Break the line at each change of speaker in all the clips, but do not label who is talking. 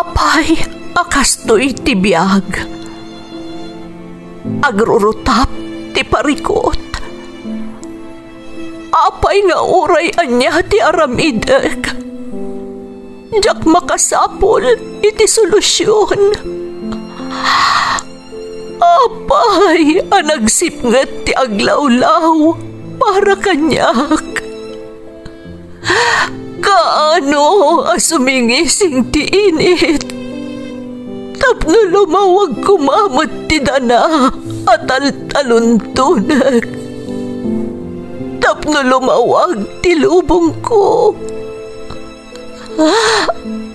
Apay, akastoy ti biyag. Agrurutap ti parikot. Apay nga uray anya ti aramidek. Jak makasapol iti solusyon. Apay, anagsipnget ti aglawlaw para kanyak. Kaano asumingising ti init. Tapno lumawag kumamot ti dana at taluntunak. Tapno lumawag ti lubong ko.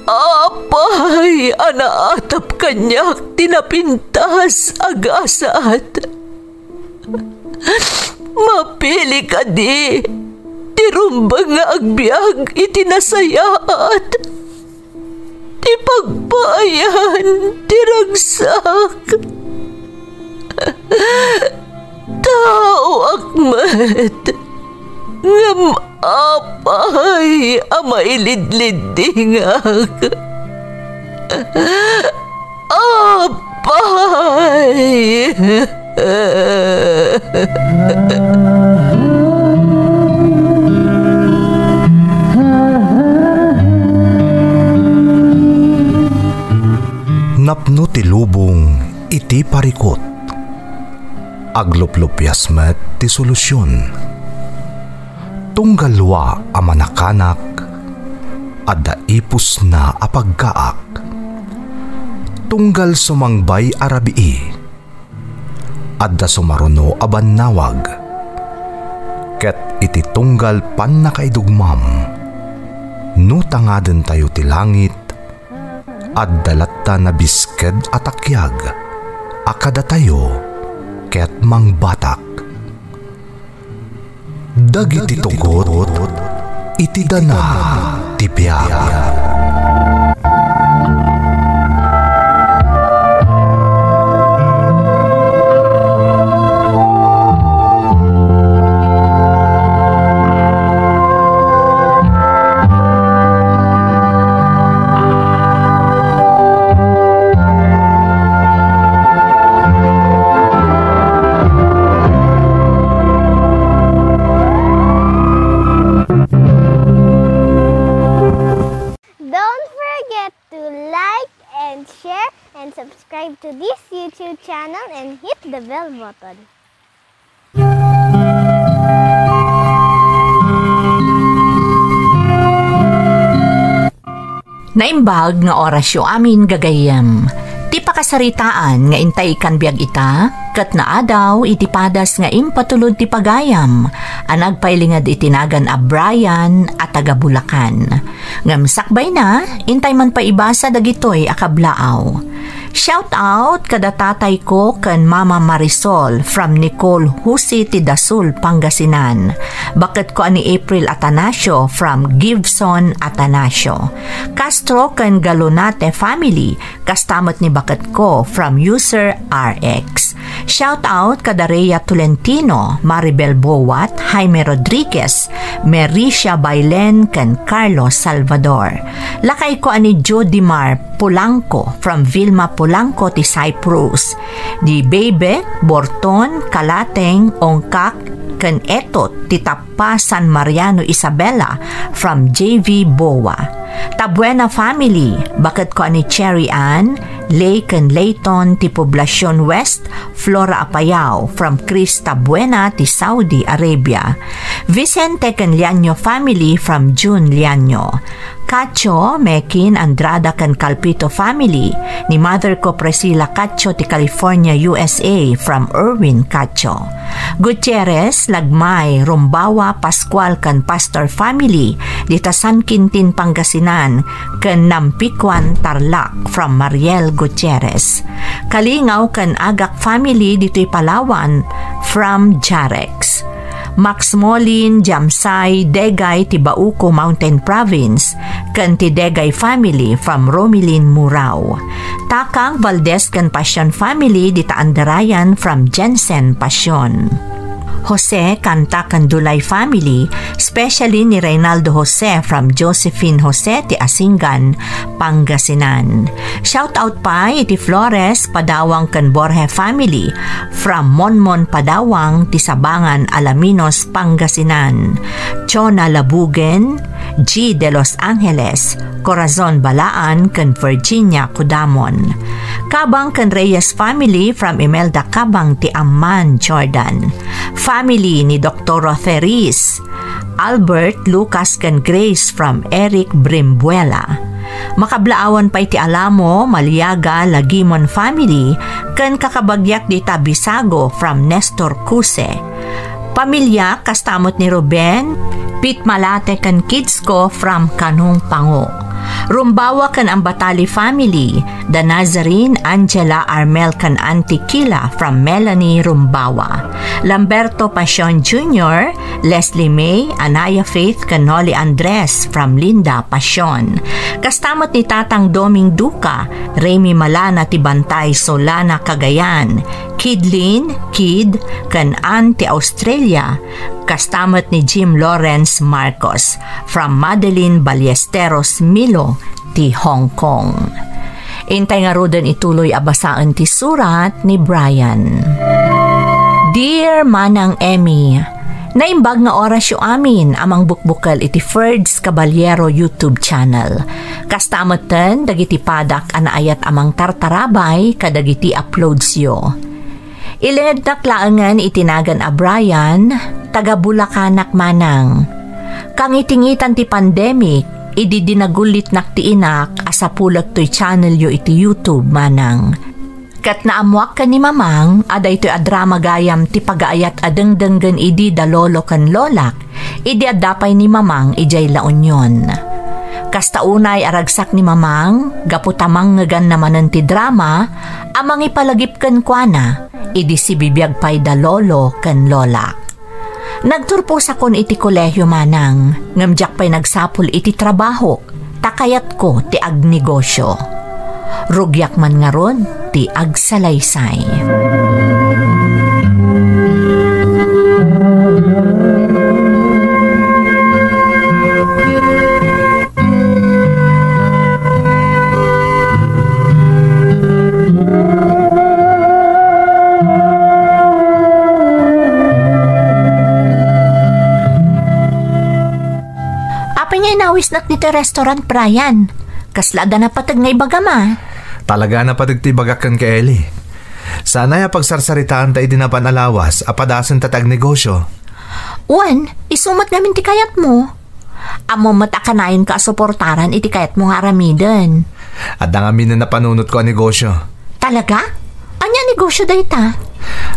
Apay, anaatap kanyak tinapintas agasat. Mapili ka di, tirumbang nga agbyag itinasayaat. Ti pagbayan, tiragsak. Tao akmat, ngam apay, amailidlidingak. Apay.
Napno ti lubong iti parikot. Agluplupyas met ti solusyon. Tunggalwa a manakanak adda ipus na apagkaak. Tunggal sumangbay arabii adda sumaruno a bannawag. Ket iti tunggal pan nakaidugmam no tangaden tayo ti langit adda latta na bisked atakyag akada tayo ket mangbatak. Dagiti tugot iti dana ti biag.
Subscribe to this YouTube channel and hit the bell button.
Naimbag nga orasyo amin gagayam. Ti pakasaritaan nga intay kan biag ita, kat naadaw iti padas nga impatulod ti pagayam, anagpailingad itinagan a Brian at taga Bulacan. Ngamsakbay na, intay man pa ibasa dagitoy akablaaw. Shout out kada tatay ko kan Mama Marisol from Nicole Husi Tidasul, Pangasinan. Bakit ko ani April Atanasio from Gibson Atanasio. Castro kan Galonate family, kastamot ni bakit ko from User RX. Shout out kada Rhea Tolentino, Maribel Bowat, Jaime Rodriguez, Mericia Bailen kan Carlos Salvador. Lakay ko ani Jodimar Polanco from Vilma Polanco ti Cyprus. Di Bebe, Borton, Kalateng, Ongkak, kan Etot, ti Tapa San Mariano Isabela from JV Boa. Tabuena family, bakit ko ani Cherry Ann, Lake and Layton ti Poblacion West, Flora Apayao from Chris Tabuena ti Saudi Arabia. Vicente can Lianyo family from June Lianyo. Cacho, Mekin, Andrada kan Calpito family, ni mother ko Priscilla Cacho ti California, USA from Erwin Cacho. Gutierrez, Lagmay, Rumbawa, Pascual kan Pastor family, dita San Quintin, Pangasinan, kan Nampikwan, Tarlac from Mariel Gutierrez. Kalingaw kan Agak family dito'y Palawan from Jarex. Max Molin, Jamsay, Degay, Tibauco Mountain Province, kan ti Degay family from Romilin, Murao. Takang Valdez kan Pasyon family dita Andarayan from Jensen Pasyon. Jose kanta kan Dulay family, especially ni Reynaldo Jose from Josephine Jose ti Asingan, Pangasinan. Shout out pa iti Flores Padawang kan Borje family from Monmon Padawang ti Sabangan, Alaminos, Pangasinan. Chona Labugen, G. de Los Angeles, Corazon Balaan kan Virginia, Kudamon. Kabang kan Reyes family from Imelda Kabang ti Amman, Jordan. Family ni Dr. Rotheris, Albert, Lucas kan Grace from Eric Brimbuela. Makablaawan pa iti Alamo, Maliaga, Lagimon family kan kakabagyak di Tabisago from Nestor Cuse. Pamilya kastamot ni Ruben, Pit Malate kan kids ko from Kanong Pango. Rumbawa kan ang Batali family, the Nazarene, Angela, Armel kan Auntie Kila from Melanie Rumbawa. Lamberto Pasion Jr., Leslie May, Anaya Faith kan Noli Andres from Linda Pasion. Kastamot ni Tatang Doming Duca, Remy Malana ti Bantay, Solana, Cagayan. Kidlin, Kid, kan Auntie Australia. Kastamot ni Jim Lawrence Marcos from Madeline Ballesteros Milo ti Hong Kong. Intay nga roden ituloy abasaan ti surat ni Brian. Dear Manang Emmy, naimbag nga oras yu amin amang bukbukal iti Ferds Caballero YouTube channel. Kastamoten dagiti padak anaayat amang tartarabay kadagiti uploads yo. Iled naklaangan itinagan a Brian, taga Bulakanak manang. Kang itingitan ti pandemic, idi dinagulit nak ti inak asapulag to'y channel yo iti YouTube manang. Kat naamuak ka ni mamang, aday to'y adrama gayam ti pagaayat adengdenggen idi da lolo kan lolak, idi adapay ni mamang ijay launyon. Kasta unay aragsak ni mamang, gaputamang ngagan naman ti drama, amang ipalagipken kuana, idi si bibiyag pay da lolo kan lolak. Nagturpo sa kon iti kolehyo manang, ngamjak pa'y nagsapul iti trabaho, takayat ko ti agnegosyo. Rugyak man nga ron, ti agsalaysay. Inawis nak dito restaurant, Brian. Kaslada na patag nga ibagama.
Talaga na patag ti bagakan ka, Ellie. Sana ya pagsarsaritaan ta idinapan alawas, apadasan tatag negosyo.
Uwan, isumat namin ti kayat mo. Amo matakanayon ka suportaran iti kayat mo nga aramiden.
At nangamin na napanunot ko ang negosyo.
Talaga? Anya negosyo dahi ta?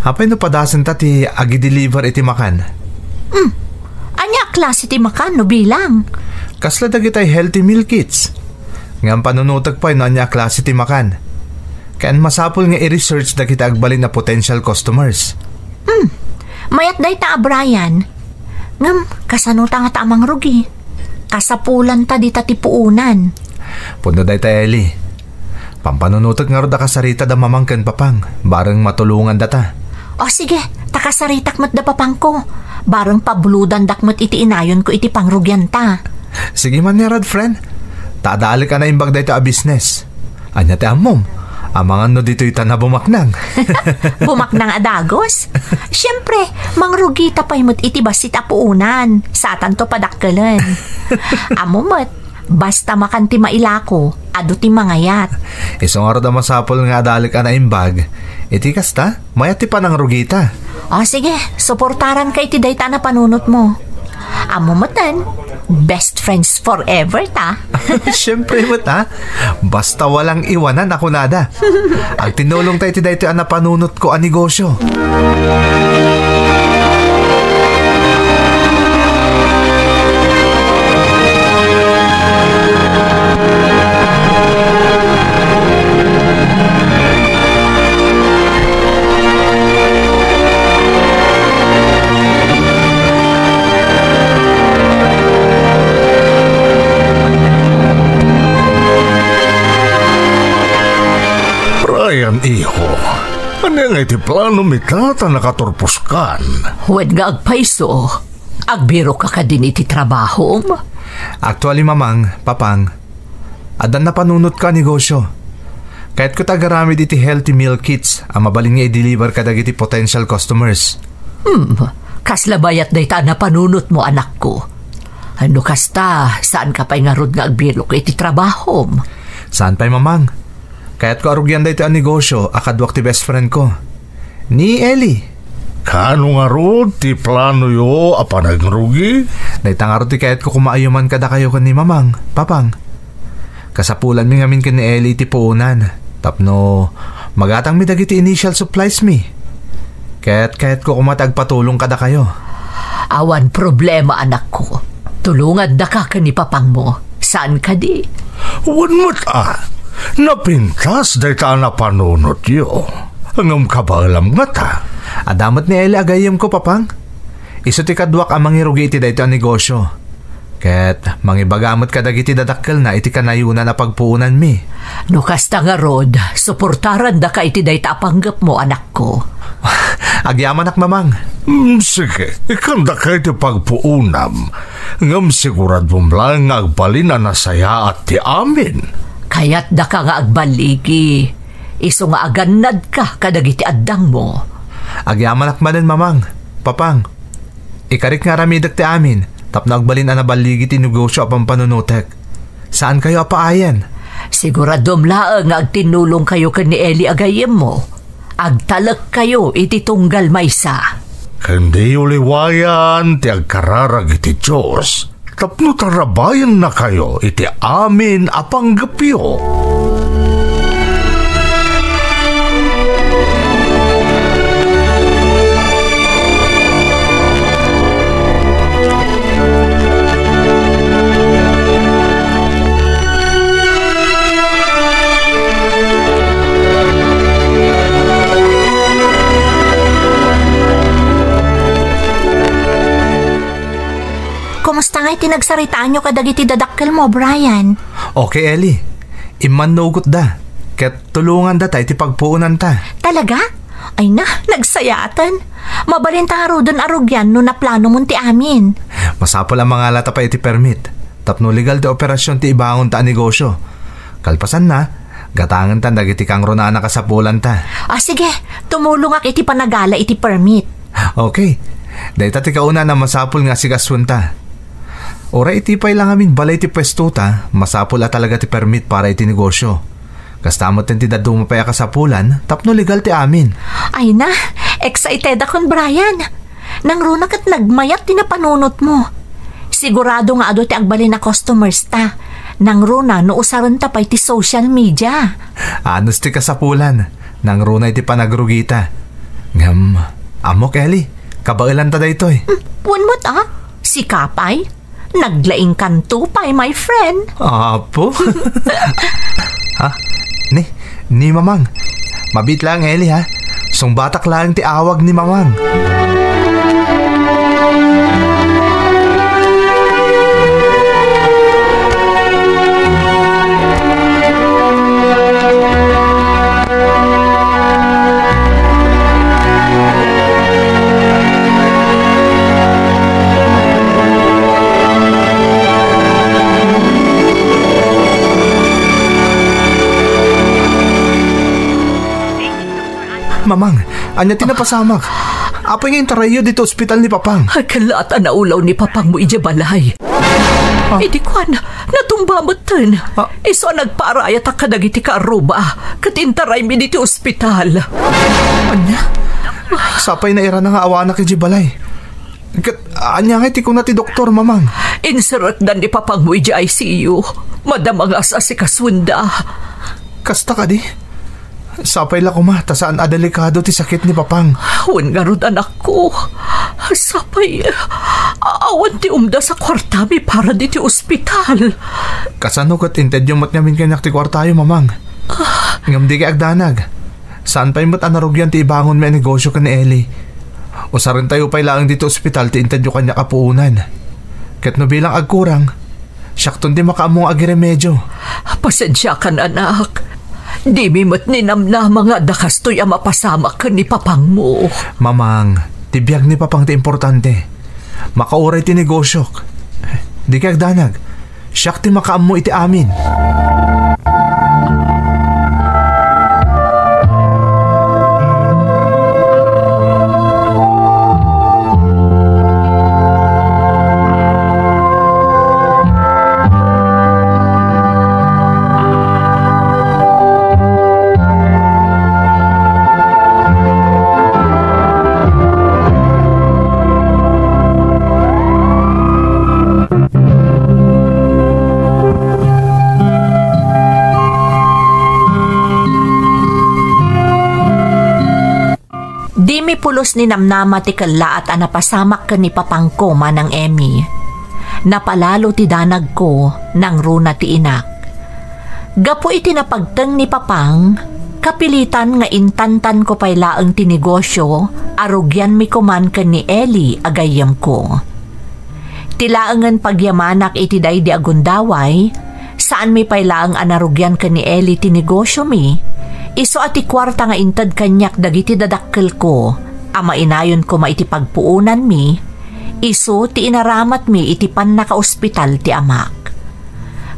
Apay no padasan ta ti agi-deliver iti makan.
Anya klase ti makan no bilang?
Kasla dagitay healthy meal kits. Ngam panunutag pa no anya klase ti makan. Kayan masapul nga i-research na kita agbalin na potential customers.
Mayat dahi ta, Brian. Ngam, kasanuta nga tamang rugi. Kasapulan ta di ta tipuunan.
Puno dahi ta, Ellie. Pampanunutag nga ro da kasarita da mamangkan papang. Barang matulungan data.
O sige, takasaritak mat da papang ko. Barang pabuludan dakmat iti inayon ko iti pangrugyan ta.
Sige man ni Rod, friend. Taadali ka na imbag dito a business. Anya te amom. Amangan no dito ita na bumaknang.
Bumaknang adagos? Siyempre, mangrugi ta pa'y mo't iti basit apuunan. Satan to padakkalan. Amomot, basta makanti mailako, ado ti mangayat.
Isong araw da masapol nga adali ka na imbag. Iti kasta, mayat ti panang rugita.
O sige, suportaran kay ti dayta na panunot mo. Amomotan, best friends forever ta.
Siyempre mo ta. Basta walang iwanan ako nada. Ang tinulong tayo ti dayto ang napanunot ko ang negosyo.
Brian, iho, Ano nga iti plano mitata nakaturpuskan?
Huwag nga agpaiso. Agbiro ka ka din iti trabahom?
Actually, mamang, papang, adan na panunot ka negosyo. Kahit ko tagaramid iti healthy meal kits, ang mabalin nga i-deliver ka dagiti potential customers.
Kaslabayat na ita na panunot mo, anak ko. Ano kasta, saan ka pa'y nga rod nga agbiro ka iti trabahom?
Saan pa'y mamang? Kahit ko arugyan da ito ang negosyo, akadwak ti best friend ko. Ni Ellie.
Kano nga ro, ti plano yo, apanagrugi?
Daitang aro ti kahit ko kumaayuman kada kayo kan ni mamang, papang. Kasapulan mi ngamin kan ni Ellie ti puunan. Tapno, magatang mi dagiti initial supplies mi. Kahit ko kumatagpatulong kada kayo.
Awan problema, anak ko. Tulungan da ka ni papang mo. Saan ka di?
Wan mo't napintas dayta na panunot yo. Angam ka ba alam nga ta?
Adamat ni Ellie agayam ko, papang. Iso ti kadwak ang mangirugi iti dayto ang negosyo. Ket mangibagamot ka dagiti dadakkel na iti kanayunan na pagpuunan mi.
No kasta nga rod, suportaran da ka iti dayta apanggap mo, anak ko.
Agyaman ak mamang.
Sige, ikanda ka iti pagpuunam. Ngam sigurad mo lang nga agbalin na nasaya at ti amin.
Kaya't da ka nga agbaligi. Iso nga aganad ka kadagiti addang mo.
Agyaman ak manen, mamang, papang. Ikarik nga ramidak ti amin, tapno agbalin na nabaligi ti negosyo apang panunutek. Saan kayo apaayan?
Siguradom laang nga agtinulong kayo kan ni Ellie agayem mo. Agtalak kayo iti tunggal maysa.
Hindi uliwayan ti agkararag iti Diyos. Tapno tarabayan na kayo iti amin apanggapyo.
Kumusta nga itinagsaritaan nyo kadagiti dadakkel mo, Brian?
Okay, Ellie. Iman nugot da. Ket tulungan da tayo ti pagpuunan ta.
Talaga? Ay na, nagsayatan. Mabalintang arudon arugyan no na plano mong ti amin.
Masapol ang mga lata pa iti permit. Tapno legal ti operasyon ti ibangon ta ang negosyo. Kalpasan na, gatangan ta dagiti kang ronana kasapulan ta.
Sige, tumulong ak iti panagala iti permit.
Okay. Dahil ti kauna na masapul nga si kasunta. Ora iti pay lang amin balay ti pwesto ta, masapul at talaga ti permit para iti negosyo. Kastamot ti daduma pa kasapulan, tapno legal ti amin.
Ay na, excited akon, Brian. Nang runak at nagmayat ti napanunot mo. Sigurado nga ado ti agbalin na customers ta. Nang runa no usaran ta pa iti social media.
Anos ti kasapulan, nang runa iti panagrugita. Ngam, amok Ellie, kabailan ta daytoy.
Punmot si Kapay. Naglaing kanto pa'y, my friend.
Apo? Ha? Ni mamang. Mabit lang, Ellie, ha? Sungbatak lang ti awag ni mamang. Mamang, anya tinapasamak. Apay nga intarayo dito ospital ni Papang.
Kalat na ulaw ni Papang mo ijabalay. Idi kwan, natumba mo tan. Iso nagparayat ang kadagiti ka aruba. Katintaray mi dito ospital.
Anya? Sapay na ira na nga awa na kay Jibalay. Anya nga iti ko na ti doktor, mamang.
Inserat na ni Papang mo ija ICU. Madamang asa si kasunda.
Kasta ka di? Sapay la kuma, tasaan adelikado ti sakit ni Papang.
Huwag nga rin anak ko. Sapay, awan ti umda sa kwartami para di ti ospital.
Kasano kat inted yung mat namin kanyak ti kwartayo, mamang. Ngam di kay agdanag. Saan pa'y mat anarugyan ti ibangon may negosyo ka ni Ellie. O sa rin tayo pa'y lang dito ospital ti inted yung kanya kapuunan. Kat no bilang agkurang, syakton di makaamong agiremedyo.
Pasensya ka na, anak.
Di mimot ni namnama nga dakastoy ang mapasama ka ni papang mo.
Mamang, tibiyag ni papang ti importante. Makauray ti negosyo. Di kay agdanag. Siyak ti makaam mo iti amin.
Di mi pulos ni namnama ti kala at anapasamak ka ni papangko manang Emmy. Napalalo ti danag ko nang runa ti inak. Gapo iti napagteng ni papang, kapilitan nga intantan ko pay laeng ti negosyo, arugyan mi kuman ka ni Ellie agayam ko. Tilaangan pagyamanak iti day di agundaway, saan mi pay laeng anarugyan ka ni Ellie ti negosyo mi, iso ati kwarta nga intad kanyak dagiti dadakkel ko, ama inayon ko maiti pagpuunan mi, iso ti inaramat mi iti pan naka-ospital ti amak.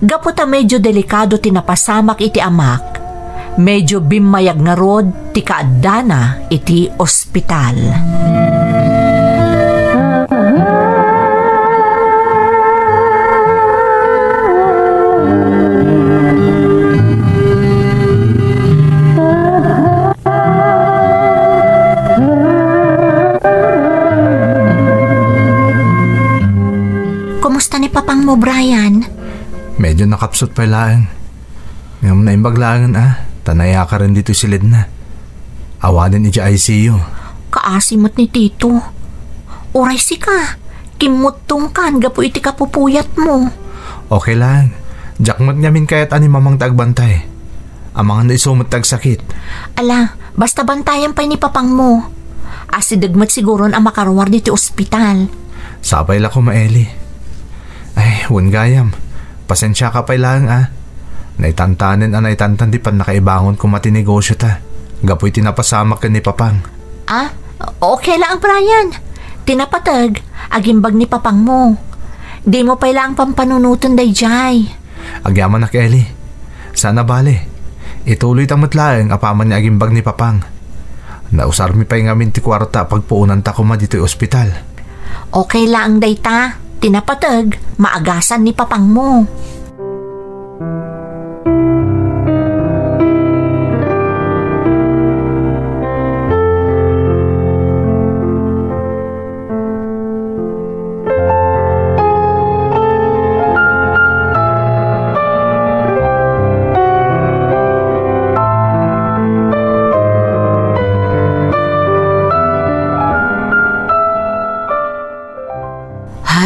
Gaputa medyo delikado ti napasamak iti amak, medyo bimayag nga rod ti kaaddana iti ospital.
Kumusta ni papang mo, Brian?
Medyo nakapsot pa lang. Ngam na imbaglangan tanaya ka rin dito silid na. Awanin iti ICU.
Kaasimot ni Tito. Uray si ka. Kimutong kan, gapo iti kapupuyat mo.
Okay lang. Jakmat ngamin kaya't ani mamang tagbantay. Amang na isumot tagsakit.
Ala, basta bantayan pa ni papang mo. Asidagmat siguron ang makarwar dito ospital.
Sabay la ko maeli. Ay, gayam. Pasensya ka pa lang Naitantanin naitantan di pa nakaibangon ko matinegosyo ta. Gapoy tinapasamak ka ni papang.
Okay lang, Brian. Tinapatag, agimbag ni papang mo. Di mo pa lang pampanunutan day jay.
Agyaman na Kelly. Sana bale. Ituloy tamatlaeng apaman ni agimbag ni papang. Nausar mi pa yung amin ti kwarta pagpuunan ta kuma dito'y ospital.
Okay lang day ta. Tinapatag, maagasan ni papang mo.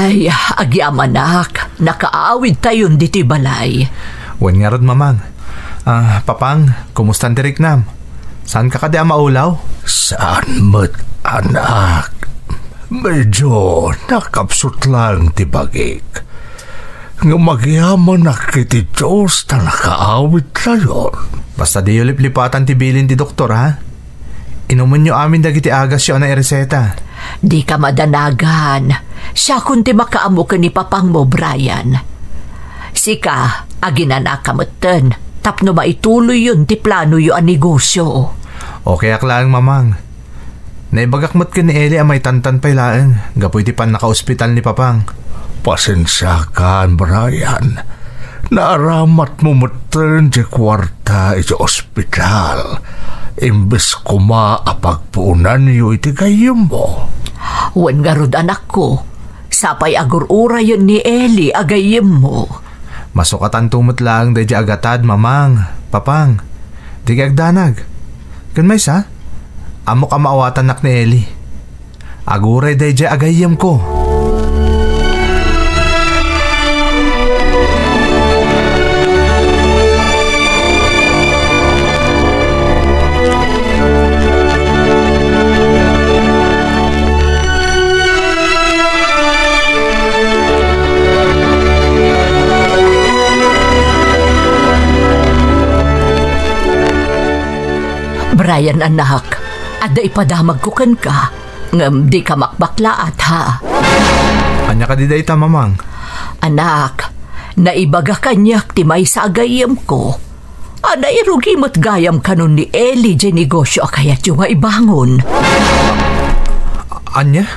Ay, agyamanak, nakaawid tayon diti balay.
Wan nga rod mamang. Papang, kumusta direk nam? Saan ka kadi maulaw?
Saan mo't anak? Medyo nakapsot lang ti bagik. Nga magyaman na kiti Diyos na nakaawit tayon.
Basta di ulip-lipatan ti bilin ti doktor Inuman nyo amin dagiti agas yun na reseta.
Di ka madanagan. Siya kunti makaamo ka ni papang mo, Brian. Sika, aginana ka matan. Tapno maituloy yun ti plano yun ang negosyo.
Okay aklang mamang. Naibagakmat ka ni Eli may tantan pa ilaan. Gapoy ti pan naka-ospital ni papang.
Pasensya ka, Brian. Naaramat mo matan di kwarta iti ospital. Imbes kumaapagpuunan niyo iti gayom mo.
Wan nga rod anak ko. Sapay agurura yun ni Eli agayim mo.
Masukatan tumot lang day di agatad, mamang, papang. Di agdanag. Kan may sa? Amok amaawatan nak ni Eli. Aguray day di agayim ko.
Brian anak, ada ipadamag ko kan ka, ngam di ka makbaklaat ha.
Anya ka di dayta, mamang?
Anak, naibaga kanyak ti may sa agayam ko. Ada irugi mo't gayam kanon ni Eli di negosyo kayat yung ibangon.
Anya?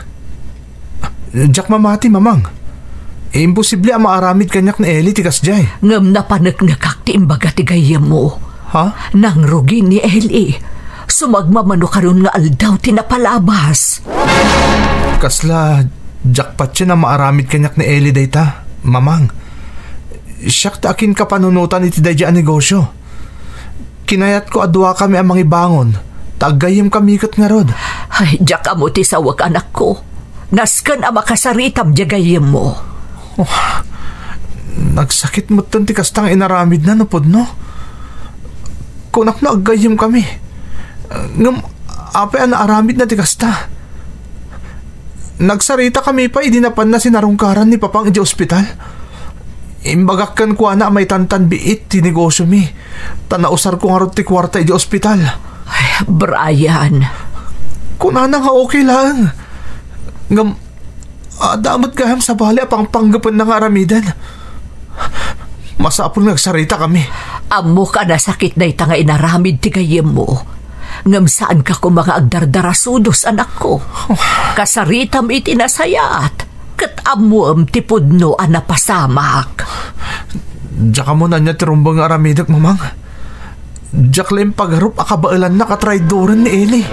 Jak mamati, mamang. Imposible ang maaramid kanyak ni Eli tikas jay.
Ngam napanagnakak ti imbaga ti gayam mo.
Ha?
Nang rugi ni Eli, sumagmamano karon nga aldaw ti napalabas.
Kasla, jackpot siya na maaramid kanyak ni Eli dayta, mamang. Siyak ta akin kapanunutan iti dayja ang negosyo. Kinayat ko adwa kami ang mangibangon. Tagayim kami kat nga rod.
Ay, jak amo ti sawag anak ko. Naskan ang makasaritam di gayam mo.
Oh, nagsakit mo tan ti kastang inaramid na napod, no? Kunak na agayim kami. Ngam, apay ang naaramid na ti kasta. Nagsarita kami pa, idinapan na sinarungkaran ni Papang iti ospital. Imbagakkan ko na may tantan biit ti negosyo mi. Tanausar ko nga ron ti kwarta iti ospital.
Ay, Brian.
Kuna na nga okay lang. Ngam, damot gaham sa bali apang panggapan na nga aramidan. Masapol nagsarita kami.
Amo ka na sakit na ita nga inaramid ti gayem mo. Ngam saan ka ko mga agdardarasudos anak ko. Kasaritam iti nasayaat. Kat amuam ti pudno ang napasamak.
Diyak mo na niya tirumbang aramidak, mamang. Diyak lang pagharup akabailan na katraydoran ni Eli.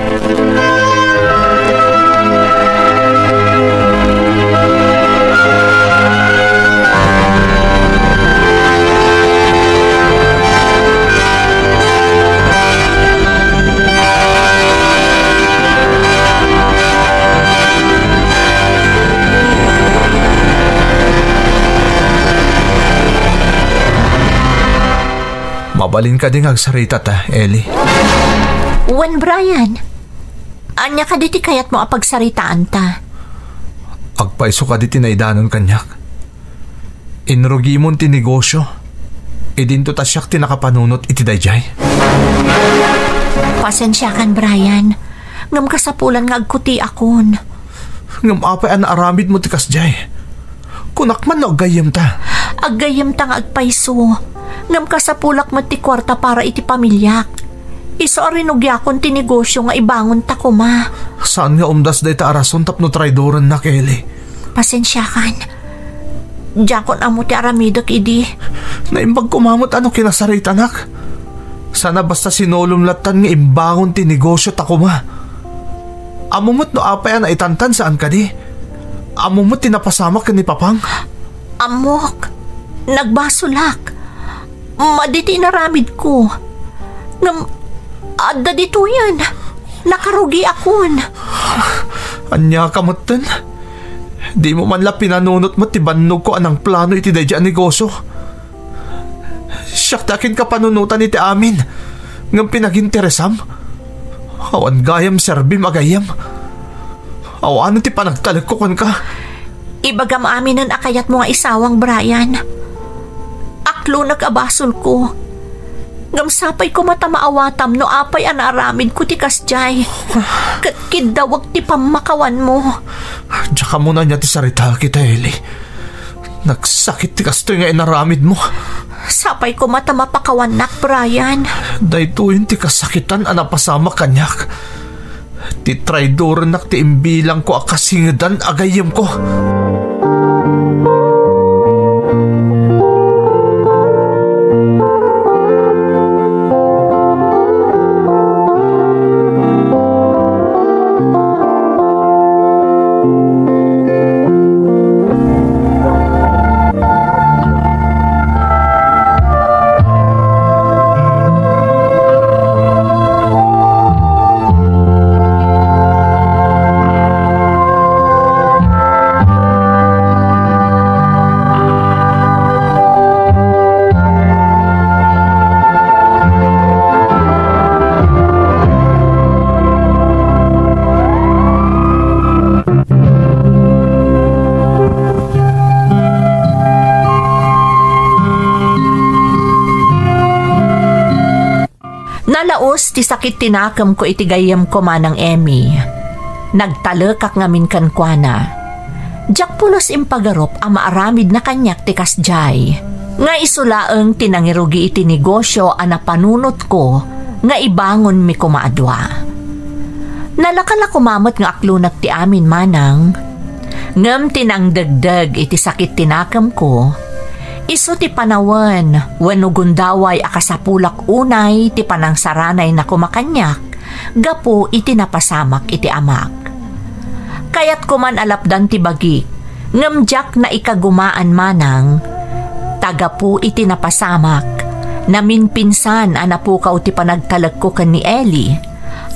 Mabalin ka din agsarita ta, Eli.
Wan, Brian. Anya ka diti kayat mo apagsaritaan ta.
Agpaiso ka di tinaidanon kanyak. Inrugi mon ti negosyo. Idinto ta siyak tinakapanunot iti dayjay.
Pasensya kan, Brian. Ngam kasapulan nga agkuti akon.
Ngam apay ang naaramid mo ti kasjay. Kunakman na agayam ta.
Agayam ta nga agpaiso. Ngam kasapulak mo ti kwarta para iti pamilyak. Iso arinugyakon ti negosyo nga ibangon ta kuma.
Saan nga umdas day ta arason tapno traydoran na, Eli?
Pasensya kan. Diyakon amo ti aramidok idi.
Naimbag kumamot ano kinasarita, anak. Sana basta sinulumlatan nga imbangon ti negosyo ta kuma. Amumot no apay na itantan saan ka di. Amumot tinapasamak ka ni Papang.
Amok. Nagbasulak. Maditi naramid ko. Ngam, adda dito yan. Nakarugi akon.
Anya kamutan? Di mo man la pinanunot mo tibannog ko anang plano iti dayja negosyo. Siyak takin ka panunutan iti amin. Ngam pinaginteresam. Awan gayam serbi magayam. Awan ti panagtalagkukan ka.
Ibagam aminan akayat mo nga isawang, Brian. Aklo nag-abasol ko. Ngamsapay ko matamaawatam no apay anaramid ko ti kasjay. Kidawag ti pamakawan mo.
Tsaka mo na niya ti sarita kita, Eli. Nagsakit ti kastoy nga inaramid mo.
Sapay ko matamapakawan nak, Brian.
Daytoyin ti kasakitan anapasama kanyak. Ti traidor nak ti imbilang ko akasingadan agayem ko.
Nalaos ti sakit tinakam ko iti gayam ko manang Emmy. Nagtalekak ngamin kankwana. Jak pulos impagarop ang maaramid na kanyak ti kasjay. Nga isulaeng tinangirugi iti negosyo ang napanunot ko nga ibangon mi kumaadwa. Nalakala kumamot nga aklunak ti amin manang. Ngam tinangdagdag iti sakit tinakam ko. Iso ti panawan, wano gundaway akasapulak unay ti panangsaranay na kumakanyak, gapo iti napasamak iti amak. Kayat kuman alapdan ti bagi, ngamjak na ikagumaan manang, tagapu iti napasamak, namin pinsan anapukaw ti panagtalag ko kan ni Eli,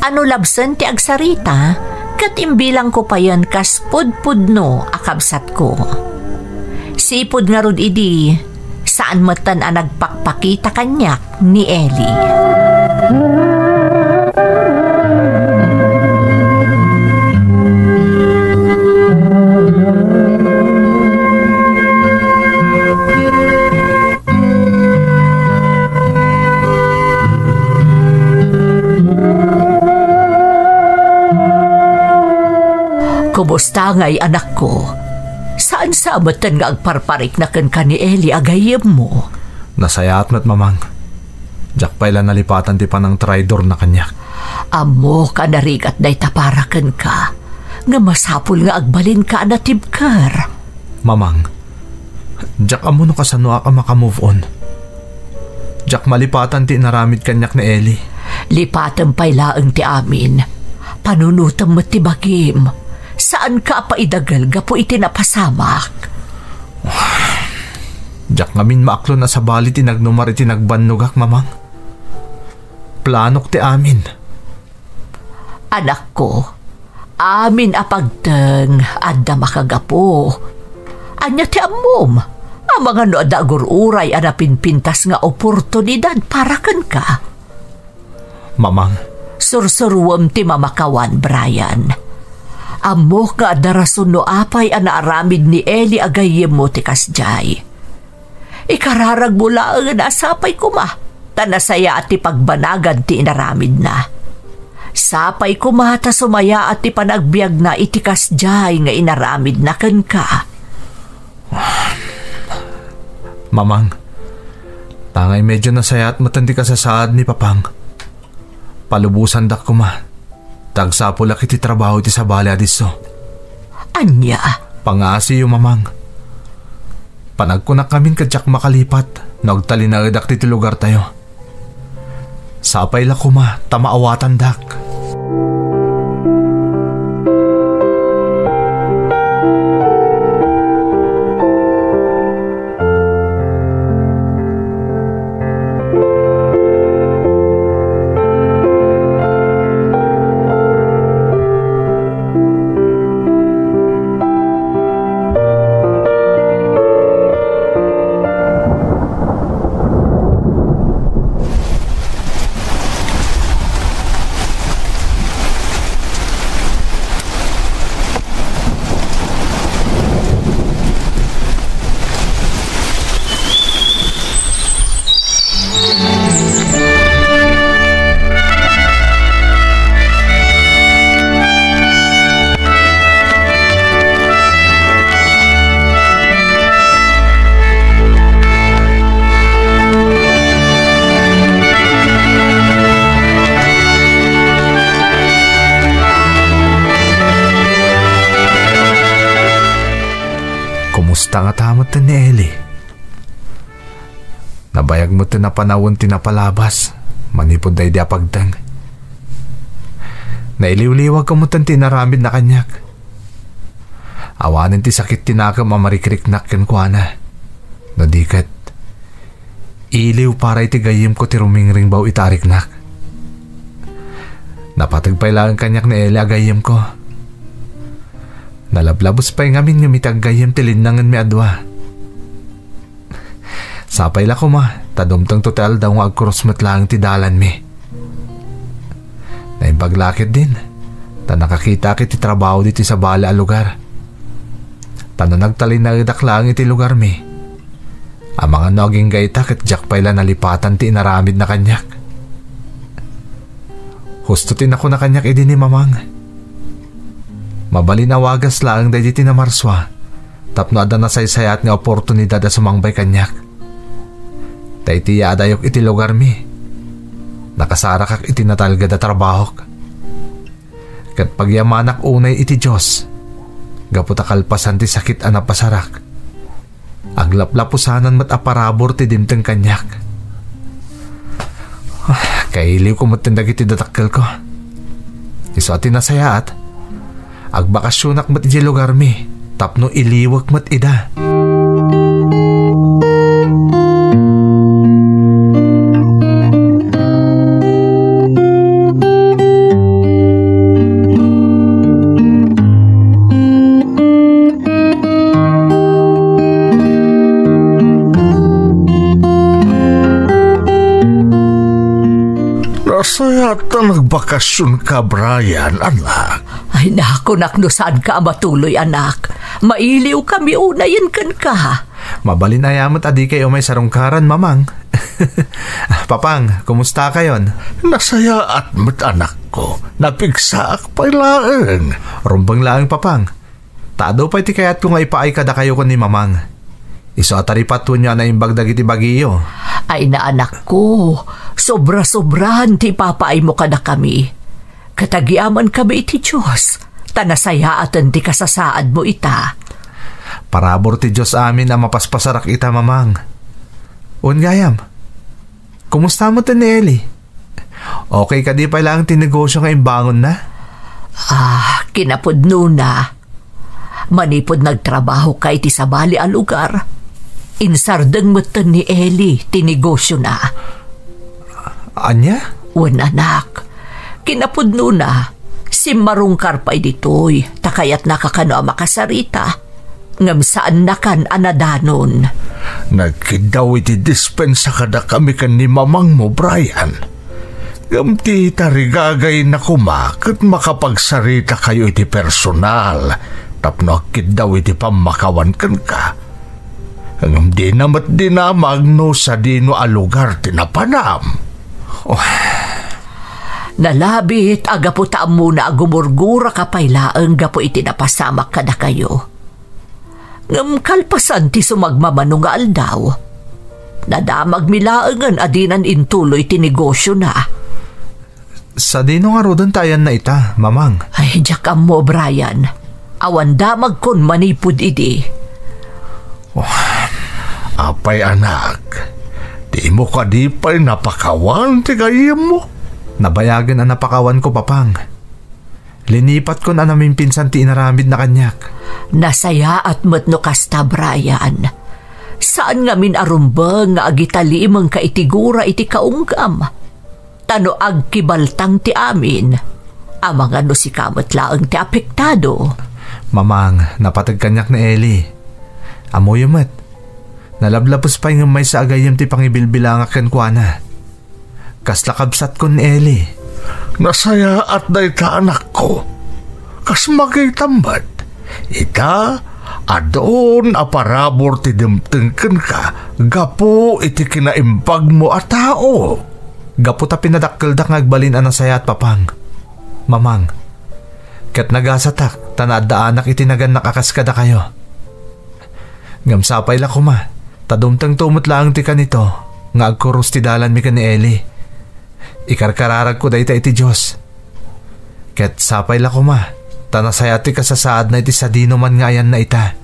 ano labsen ti agsarita, kat imbilang ko pa yan kas pudpudno akabsat ko. Sipod nga rod idi, saan matan ang nagpakpakita kanyak ni Eli. Kumusta nga'y anak ko? Saan sabatan nga agparparik na kan ni Eli agayem mo?
Nasayat met mamang. Jak pailan nalipatan ti panang traidor na kanyak.
Amo ka narigat day taparakan ka. Nga masapul nga agbalin ka na tibkar.
Mamang, jak amo no kasano ka makamove on. Jak malipatan ti naramid kanyak ni Eli.
Lipatan pailaeng ti amin. Panunutam mo ti bagim. Saan ka paidagal gapo iti napasamak?
Jak ngamin maaklo na sa bali tinagnumar iti nagbannugak, mamang. Planok ti amin.
Anak ko, amin apagteng adda makagapo. Anya ti amom, ang mga no adagur uray anapin pintas nga oportunidad para kan ka.
Mamang.
Sursuruam ti mamakawan, Brian. Amo ka darason no apay ang naaramid ni Eli agayem mo ti kasjay. Ikararag mula ang nasapay kuma, tanasaya at ti pagbanagan ti inaramid na. Sapay kuma ta sumaya at ti panagbiag na iti kasjay nga inaramid na kan ka.
Mamang, tangay medyo nasaya at matandi ka sa saad ni Papang. Palubusan dak kuma. Tagsapulak iti trabaho iti sa bali adiso.
Anya?
Pangasi yung mamang. Panagkunak kamin kadyak makalipat. Nagtalinagadak ti lugar tayo. Sapay la kuma, tamaawatan dak. Tangatamot ni Eli. Nabayag mo na panawon tinapalabas. Manipod day di apagdang. Nailiw-liwag ka mo tinaramid na kanyak. Awanin ti sakit tinakam amarikrik-nak kan kuana. Nadikat. Iliw para iti gayim ko ti rumingring baw itariknak. Napatagpay lang kanyak ni Eli agayim ko. Nalablabos pa'y ngamin yung mitaggayam tilinangan mi adwa. Sapay la ko ma, tadumtang total daw nga agkurosmat lang ti dalan mi. Naimpaglakit din, ta nakakita kiti trabaho diti sa bala a lugar. Tano nagtalinagadak lang iti lugar mi. Ang mga naging gaita kat jak pa'y la nalipatan ti inaramid na kanyak. Hustutin ako na kanyak idin ni mamang. Mabalinawagas lang dahi iti na marswa. Tapno ada nasaysayat nga oportunidad a sumangbay kanyak. Taiti adayok iti lugar mi. Nakasarakak iti natalgad a trabahok. Kat pagyamanak unay iti Diyos. Gaputa kalpasan ti sakit a napasarak. Aglaplapusanan mat aparabor ti dimteng kanyak. Kailiw ko matindag iti datakkel ko. Iso ati nasayaat. Agbakasyonak mat iti lugar mi. Tapno iliwag mat ida.
Nasayata nagbakasyon ka, Brian, anak.
Ay naku, nakno saan ka matuloy, anak? Mailiw kami unayin kan ka.
Mabalin ayamat adi kayo may sarungkaran, mamang. Papang, kumusta kayon?
Nasaya at mat anak ko. Napigsaak pa laeng.
Rumbang laeng, papang. Tado pa iti kayat ko nga ipaay kada kayo ko ni mamang. Iso ataripat to niya na imbag dagiti bagiyo.
Ay na anak ko, sobra-sobrahan ti papaay mo kada kami. Katagiaman kami iti Diyos. Tanasaya atan ti kasasaad mo ita.
Parabor ti Diyos amin na mapaspasarak ita, mamang. Ungayam, kumusta mo to ni Ellie? Okay ka di pa lang tinegosyo nga imbangon na?
Kinapudno na. Manipod nagtrabaho kay ti sabali a lugar. Insardeng mutan ni Ellie tinegosyo na.
Anya?
Un anak, kinapudno na. Si marungkar pa'y ditoy, takayat nakakano ang makasarita. Ngam saan na kan anadanon.
Nagkidaw iti dispensa kada kami kan ni mamang mo, Brian. Ngam ti tarigagay na kumakit makapagsarita kayo iti personal. Tapno akit daw iti pamakawan kan ka. Ngam di namat dinamag no sa dino alugar tinapanam.
Nalabit agapo taam muna agumurgura kapaylaang gapo iti napasamak kada kayo. Ngam kalpasan ti sumagmamanong nga aldaw. Nadamag milaangan adinan intuloy ti negosyo na.
Sa dino nga rodon tayan na ita, mamang.
Ay, jakam mo, Brian. Awan damag kon manipud idi.
Apay anak, di mo ka di pa'y napakawan ti gayem mo.
Nabayagan ang napakawan ko, papang. Linipat ko na namin pinsan ti inaramid na kanyak.
Nasaya at matno kasta, Brian. Saan nga min arumbang nga agitalimang ka itigura iti kaunggam? Tano agkibaltang ti amin. Amang ano si kamot laang ti apektado.
Mamang, napatag kanyak na Ellie. Amoy umat. Nalablapos pa yung may sa agayam ti pangibilbilangakan kwa na. Kaslakabsat ko ni Ellie.
Nasaya at dayta anak ko. Kas magitambat. Ita, adon aparabor ti dimtengken ka. Gapo iti kinaimpag mo a tao.
Gapo ta pinadakkeldak ngagbalin ang nasaya at papang. Mamang, kat nagasatak, tanadaanak iti nagan nakakaskada kayo. Ngamsapay la kuma, tadumtang tumot lang ti kanito, nga agkurus ti dalan mi ka ni Ellie. Ikarkararag ko dayta iti Diyos. Ket sapay la kuma, tanasaya ti kasasaad na iti sadino man ngayan na ita.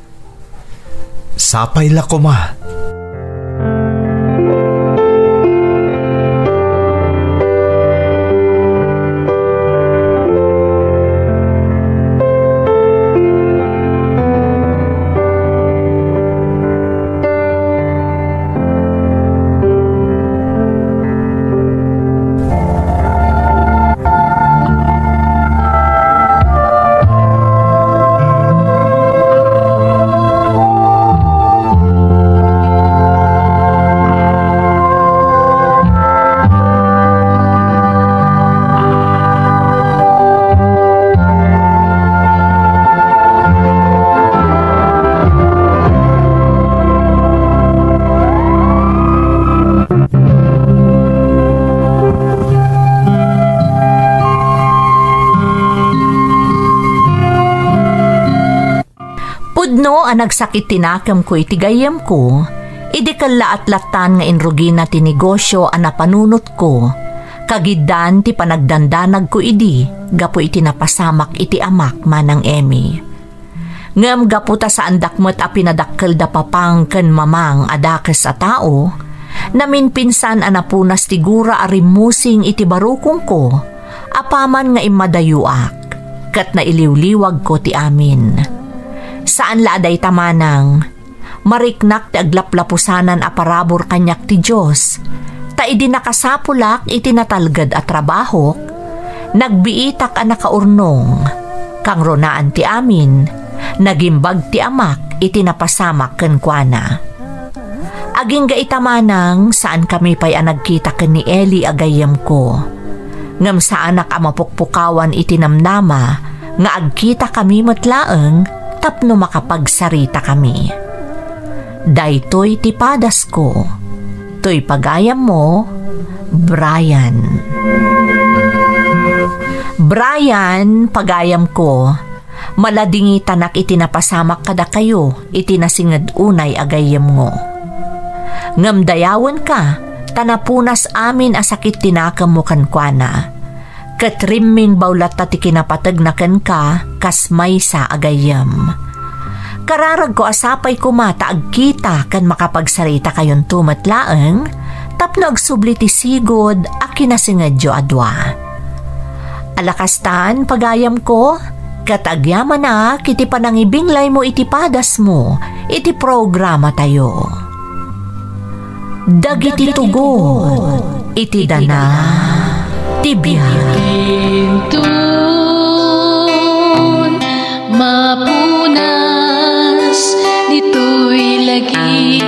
Sapay la kuma.
ang nagsakit tinakam ko iti gayam ko, idi kalaat-latan nga inrugina ti negosyo ang napanunot ko, kagiddan ti panagdandanag ko idi, gapo iti napasamak iti amak manang Emmy. Ngam gaputa sa andakmet a pinadakkel da papang ken mamang adakes a tao, namin pinsan anapunas ti gura a rimusing iti barukong ko, apaman nga imadayuak, kat nailiwliwag ko ti amin. Saan laaday tamanang, mariknak ti aglaplapusanan a parabor kanyak ti Diyos, ta idi nakasapulak iti natalged a trabahok, nagbiitak a nakaurnong, kang ronaan ti amin, nagimbag ti amak iti napasamak ken kuana. Aging gaitamanang saan kami pa'y nagkita ken ni Eli agayam ko. Ngam sa anak a mapukpukawan iti namnama nga agkita kami matlaeng tapno makapagsarita kami. Daytoy ti padas ko. Toy pagayam mo, Brian. Brian, pagayam ko. Maladingi tanak iti napasamak kada kayo, iti nasingad unay agayam ngo. Ngamdayawan ka, tanapunas amin asakit tinakam mo kankwana. Katrimming baulat tati kinapatag na ka, kasmay sa agayam. Kararag ko asapay kumata agkita kan makapagsarita kayon tumatlaeng, tapno agsubli ti sigod a kinasingadyo adwa. Alakastan, pagayam ko, katagyaman na kiti panangibinglay mo iti padas mo, iti programa tayo. Dagiti tugon, iti dana, tibiyag.
Intun, mapunas, dito'y lagi.